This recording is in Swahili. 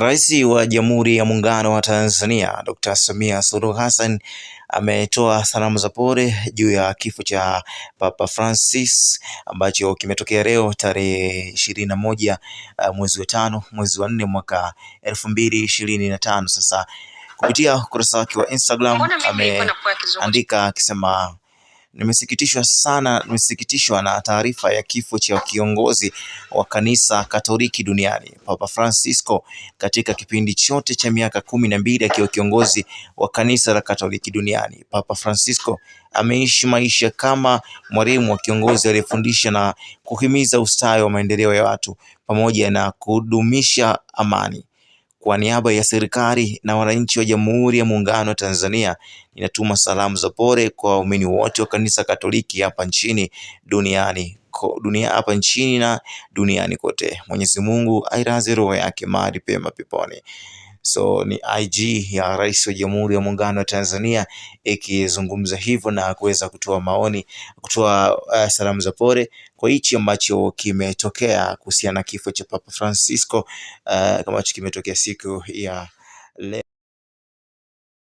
Rais wa Jamhuri ya Muungano wa Tanzania Dr. Samia Suluhu Hassan ametoa salamu za pole juu ya kifo cha Papa Francis ambacho kimetokea leo tarehe 21 mwezi wa 5 mwezi wa 4 mwaka 2025. Sasa kupitia ukurasa wake wa Instagram ameandika akisema, nimesikitishwa na taarifa ya kifo cha kiongozi wa kanisa Katoliki duniani Papa Francisco. Katika kipindi chote cha miaka 12 akiwa kiongozi wa kanisa la Katoliki duniani, Papa Francisco ameishi maisha kama mwalimu wa kiongozi aliyefundisha na kuhimiza ustawi wa maendeleo ya watu pamoja na kudumisha amani. Kwa niaba ya serikali na wananchi wa Jamhuri ya Muungano wa Tanzania, ninatuma salamu za pole kwa waumini wote wa kanisa Katoliki hapa nchini na duniani kote. Mwenyezi Mungu ailaze roho yake mahali pema peponi. So ni IG ya Rais wa Jamhuri ya Muungano wa Tanzania ikizungumza hivyo na kuweza kutoa salamu za pole kwa hichi ambacho kimetokea kuhusiana na kifo cha Papa Francisco kama kimetokea siku ya leo.